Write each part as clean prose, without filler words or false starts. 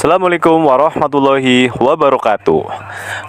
Assalamualaikum warahmatullahi wabarakatuh.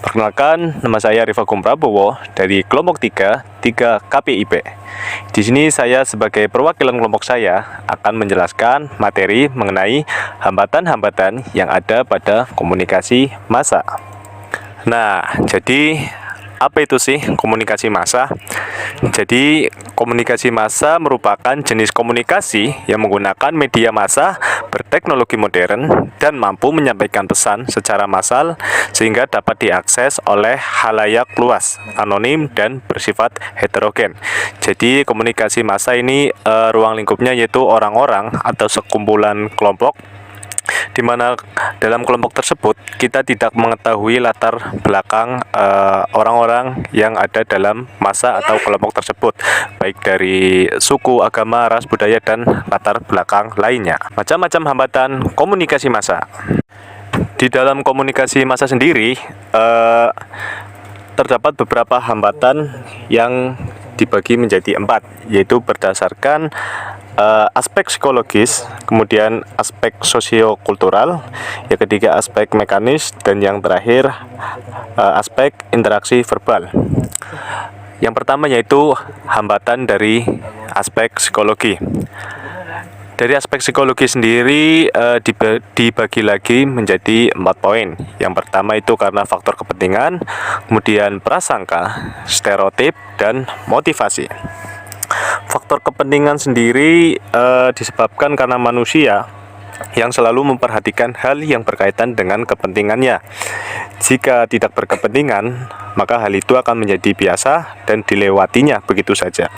Perkenalkan, nama saya Rifakum Prabowo dari kelompok 3 KPIP. Di sini saya sebagai perwakilan kelompok saya akan menjelaskan materi mengenai hambatan-hambatan yang ada pada komunikasi massa. Nah, jadi apa itu sih komunikasi massa? Jadi, komunikasi massa merupakan jenis komunikasi yang menggunakan media massa berteknologi modern dan mampu menyampaikan pesan secara massal sehingga dapat diakses oleh khalayak luas, anonim, dan bersifat heterogen. Jadi, komunikasi massa ini ruang lingkupnya yaitu orang-orang atau sekumpulan kelompok di mana dalam kelompok tersebut kita tidak mengetahui latar belakang orang-orang yang ada dalam massa atau kelompok tersebut, baik dari suku, agama, ras, budaya, dan latar belakang lainnya. Macam-macam hambatan komunikasi massa. Di dalam komunikasi massa sendiri terdapat beberapa hambatan yang dibagi menjadi 4, yaitu berdasarkan aspek psikologis, kemudian aspek sosiokultural, yang ketiga aspek mekanis, dan yang terakhir aspek interaksi verbal. Yang pertama yaitu hambatan dari aspek psikologi. Dari aspek psikologi sendiri dibagi lagi menjadi 4 poin. Yang pertama itu karena faktor kepentingan, kemudian prasangka, stereotip, dan motivasi. Faktor kepentingan sendiri disebabkan karena manusia yang selalu memperhatikan hal yang berkaitan dengan kepentingannya. Jika tidak berkepentingan, maka hal itu akan menjadi biasa dan dilewatinya begitu saja.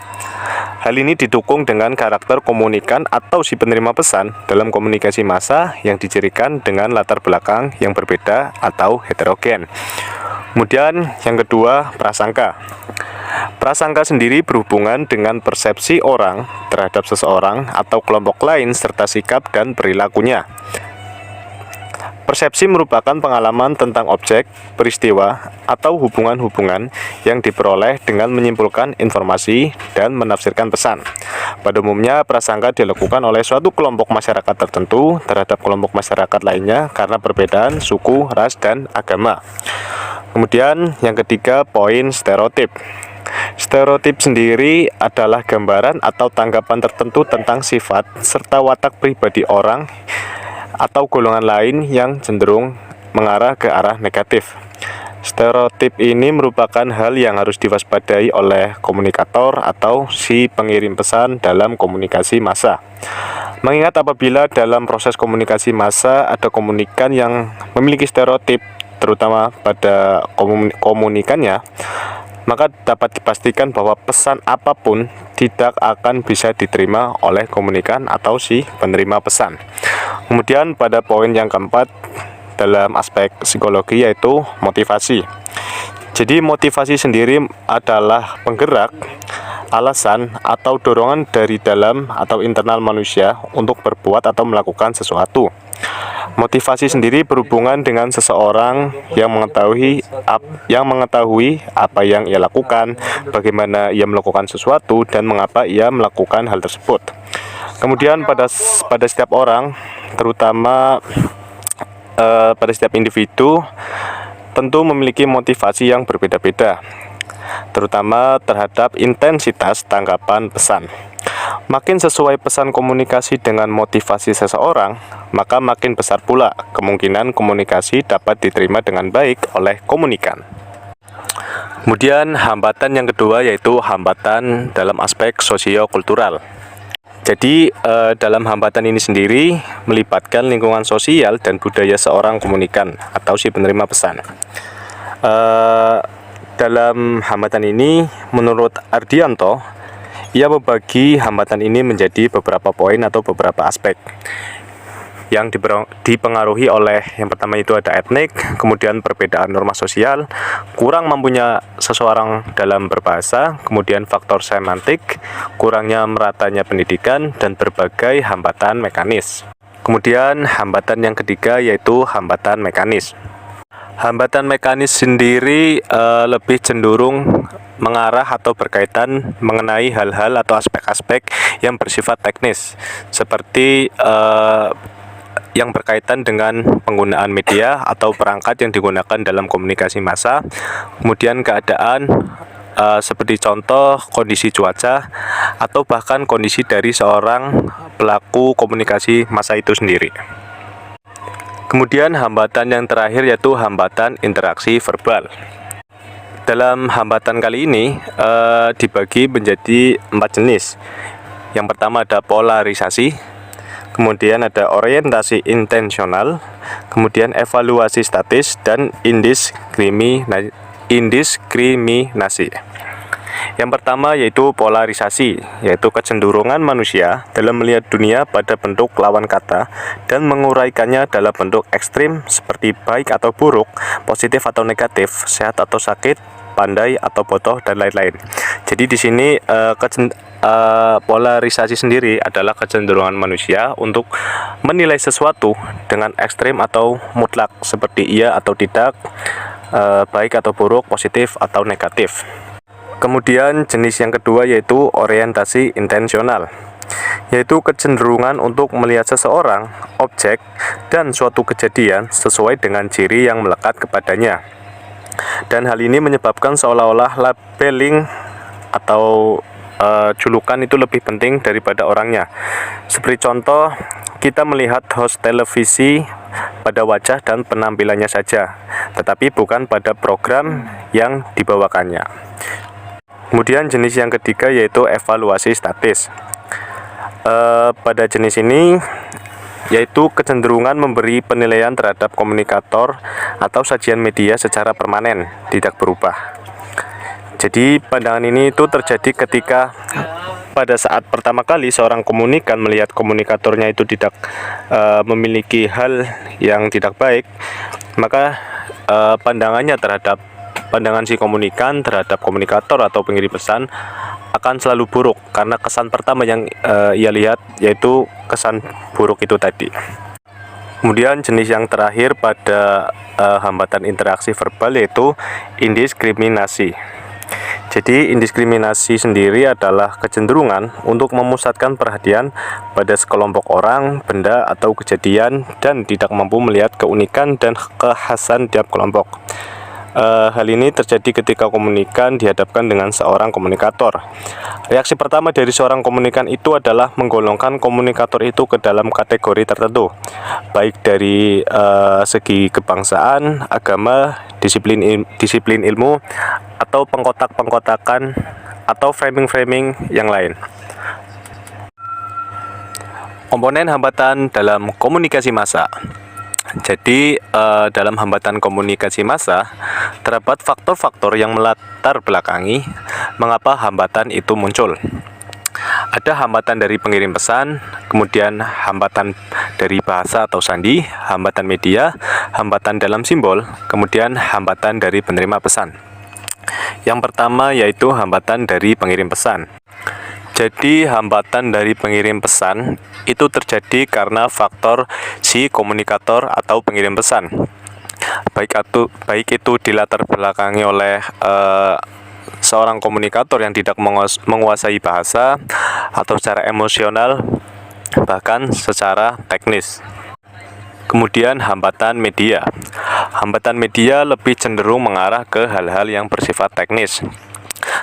Hal ini didukung dengan karakter komunikan atau si penerima pesan dalam komunikasi massa yang dicirikan dengan latar belakang yang berbeda atau heterogen. Kemudian yang kedua, prasangka. Prasangka sendiri berhubungan dengan persepsi orang terhadap seseorang atau kelompok lain serta sikap dan perilakunya. Persepsi merupakan pengalaman tentang objek, peristiwa, atau hubungan-hubungan yang diperoleh dengan menyimpulkan informasi dan menafsirkan pesan. Pada umumnya, prasangka dilakukan oleh suatu kelompok masyarakat tertentu terhadap kelompok masyarakat lainnya karena perbedaan suku, ras, dan agama. Kemudian yang ketiga, poin stereotip. Stereotip sendiri adalah gambaran atau tanggapan tertentu tentang sifat serta watak pribadi orang atau golongan lain yang cenderung mengarah ke arah negatif. Stereotip ini merupakan hal yang harus diwaspadai oleh komunikator atau si pengirim pesan dalam komunikasi massa. Mengingat apabila dalam proses komunikasi massa ada komunikan yang memiliki stereotip, terutama pada komunikannya, maka dapat dipastikan bahwa pesan apapun tidak akan bisa diterima oleh komunikan atau si penerima pesan. Kemudian pada poin yang keempat dalam aspek psikologi yaitu motivasi. Jadi motivasi sendiri adalah penggerak, alasan, atau dorongan dari dalam atau internal manusia untuk berbuat atau melakukan sesuatu. Motivasi sendiri berhubungan dengan seseorang yang mengetahui apa yang ia lakukan, bagaimana ia melakukan sesuatu, dan mengapa ia melakukan hal tersebut. Kemudian pada setiap orang, terutama pada setiap individu, tentu memiliki motivasi yang berbeda-beda, terutama terhadap intensitas tanggapan pesan. Makin sesuai pesan komunikasi dengan motivasi seseorang, maka makin besar pula kemungkinan komunikasi dapat diterima dengan baik oleh komunikan. Kemudian hambatan yang kedua yaitu hambatan dalam aspek sosiokultural. Jadi dalam hambatan ini sendiri melibatkan lingkungan sosial dan budaya seorang komunikan atau si penerima pesan. Dalam hambatan ini menurut Ardianto, ia membagi hambatan ini menjadi beberapa poin atau beberapa aspek yang dipengaruhi oleh yang pertama itu ada etnik, kemudian perbedaan norma sosial, kurang mampunya seseorang dalam berbahasa, kemudian faktor semantik, kurangnya meratanya pendidikan, dan berbagai hambatan mekanis. Kemudian hambatan yang ketiga yaitu hambatan mekanis. Hambatan mekanis sendiri lebih cenderung mengarah atau berkaitan mengenai hal-hal atau aspek-aspek yang bersifat teknis, seperti yang berkaitan dengan penggunaan media atau perangkat yang digunakan dalam komunikasi massa, kemudian keadaan seperti contoh kondisi cuaca atau bahkan kondisi dari seorang pelaku komunikasi massa itu sendiri. Kemudian hambatan yang terakhir yaitu hambatan interaksi verbal. Dalam hambatan kali ini dibagi menjadi 4 jenis. Yang pertama ada polarisasi, kemudian ada orientasi intensional, kemudian evaluasi statis, dan indiskriminasi. Yang pertama yaitu polarisasi, yaitu kecenderungan manusia dalam melihat dunia pada bentuk lawan kata dan menguraikannya dalam bentuk ekstrim seperti baik atau buruk, positif atau negatif, sehat atau sakit, pandai atau bodoh, dan lain-lain. Jadi di sini polarisasi sendiri adalah kecenderungan manusia untuk menilai sesuatu dengan ekstrim atau mutlak seperti iya atau tidak, baik atau buruk, positif atau negatif. Kemudian jenis yang kedua yaitu orientasi intensional, yaitu kecenderungan untuk melihat seseorang, objek, dan suatu kejadian sesuai dengan ciri yang melekat kepadanya. Dan hal ini menyebabkan seolah-olah labeling atau julukan itu lebih penting daripada orangnya. Seperti contoh, kita melihat host televisi pada wajah dan penampilannya saja, tetapi bukan pada program yang dibawakannya. Kemudian jenis yang ketiga yaitu evaluasi statis. Pada jenis ini yaitu kecenderungan memberi penilaian terhadap komunikator atau sajian media secara permanen, tidak berubah. Jadi pandangan ini itu terjadi ketika pada saat pertama kali seorang komunikan melihat komunikatornya itu tidak memiliki hal yang tidak baik, maka pandangan si komunikan terhadap komunikator atau pengirim pesan akan selalu buruk karena kesan pertama yang ia lihat yaitu kesan buruk itu tadi. Kemudian jenis yang terakhir pada hambatan interaksi verbal yaitu indiskriminasi. Jadi indiskriminasi sendiri adalah kecenderungan untuk memusatkan perhatian pada sekelompok orang, benda, atau kejadian dan tidak mampu melihat keunikan dan kekhasan tiap kelompok. Hal ini terjadi ketika komunikan dihadapkan dengan seorang komunikator. Reaksi pertama dari seorang komunikan itu adalah menggolongkan komunikator itu ke dalam kategori tertentu, baik dari segi kebangsaan, agama, disiplin ilmu, atau pengkotak-pengkotakan atau framing-framing yang lain. Komponen hambatan dalam komunikasi massa. Jadi dalam hambatan komunikasi massa terdapat faktor-faktor yang melatar belakangi mengapa hambatan itu muncul. Ada hambatan dari pengirim pesan, kemudian hambatan dari bahasa atau sandi, hambatan media, hambatan dalam simbol, kemudian hambatan dari penerima pesan. Yang pertama yaitu hambatan dari pengirim pesan. Jadi hambatan dari pengirim pesan itu terjadi karena faktor si komunikator atau pengirim pesan. Baik itu dilatar belakangi oleh seorang komunikator yang tidak menguasai bahasa atau secara emosional, bahkan secara teknis. Kemudian hambatan media. Hambatan media lebih cenderung mengarah ke hal-hal yang bersifat teknis.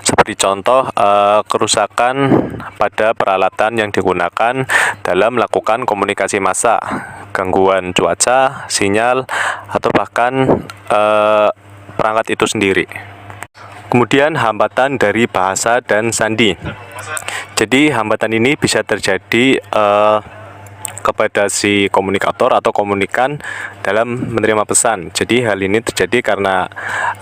Seperti contoh kerusakan pada peralatan yang digunakan dalam melakukan komunikasi massa, gangguan cuaca, sinyal, atau bahkan perangkat itu sendiri. Kemudian hambatan dari bahasa dan sandi. Jadi hambatan ini bisa terjadi kepada si komunikator atau komunikan dalam menerima pesan. Jadi hal ini terjadi karena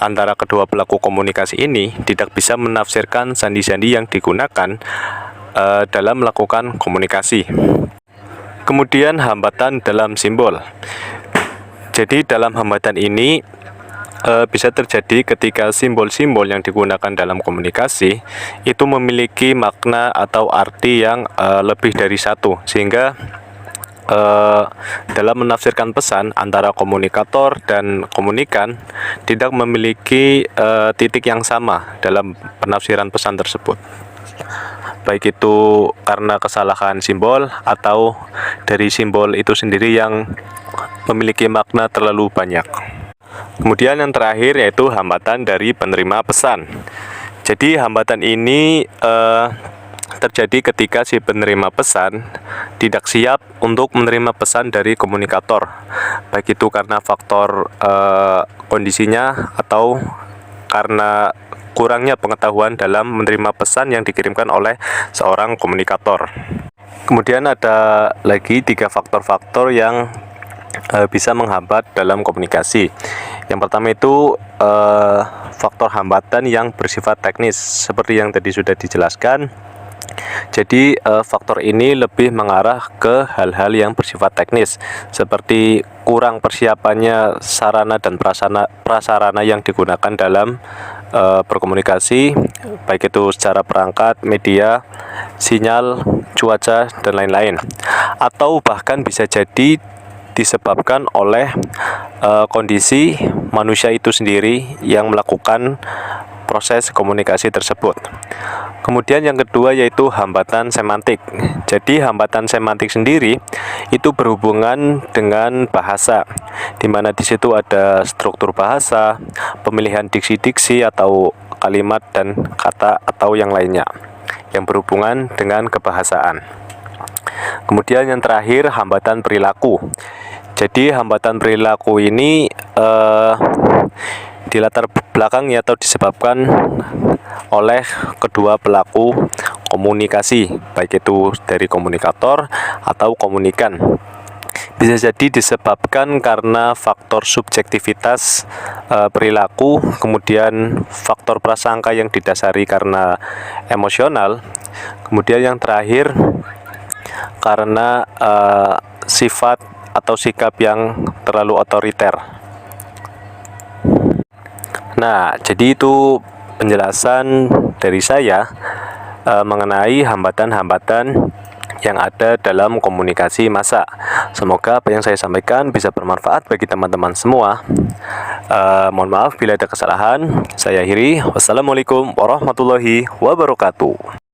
antara kedua pelaku komunikasi ini tidak bisa menafsirkan sandi-sandi yang digunakan dalam melakukan komunikasi. Kemudian hambatan dalam simbol. Jadi dalam hambatan ini bisa terjadi ketika simbol-simbol yang digunakan dalam komunikasi itu memiliki makna atau arti yang lebih dari satu, sehingga dalam menafsirkan pesan antara komunikator dan komunikan tidak memiliki titik yang sama dalam penafsiran pesan tersebut. baik itu karena kesalahan simbol atau dari simbol itu sendiri yang memiliki makna terlalu banyak. Kemudian yang terakhir yaitu hambatan dari penerima pesan. Jadi hambatan ini terjadi ketika si penerima pesan tidak siap untuk menerima pesan dari komunikator, baik itu karena faktor kondisinya atau karena kurangnya pengetahuan dalam menerima pesan yang dikirimkan oleh seorang komunikator. Kemudian ada lagi 3 faktor-faktor yang bisa menghambat dalam komunikasi. Yang pertama itu faktor hambatan yang bersifat teknis, seperti yang tadi sudah dijelaskan. Jadi faktor ini lebih mengarah ke hal-hal yang bersifat teknis, seperti kurang persiapannya sarana dan prasarana yang digunakan dalam berkomunikasi, baik itu secara perangkat, media, sinyal, cuaca, dan lain-lain. Atau bahkan bisa jadi disebabkan oleh kondisi manusia itu sendiri yang melakukan proses komunikasi tersebut. Kemudian yang kedua yaitu hambatan semantik. Jadi hambatan semantik sendiri itu berhubungan dengan bahasa, di mana di situ ada struktur bahasa, pemilihan diksi-diksi atau kalimat dan kata atau yang lainnya yang berhubungan dengan kebahasaan. Kemudian yang terakhir hambatan perilaku. Jadi hambatan perilaku ini dilatar belakangi atau disebabkan oleh kedua pelaku komunikasi, baik itu dari komunikator atau komunikan. Bisa jadi disebabkan karena faktor subjektivitas perilaku, kemudian faktor prasangka yang didasari karena emosional, kemudian yang terakhir karena sifat atau sikap yang terlalu otoriter. Nah, jadi itu penjelasan dari saya mengenai hambatan-hambatan yang ada dalam komunikasi massa. Semoga apa yang saya sampaikan bisa bermanfaat bagi teman-teman semua. Mohon maaf bila ada kesalahan. Saya akhiri. Wassalamualaikum warahmatullahi wabarakatuh.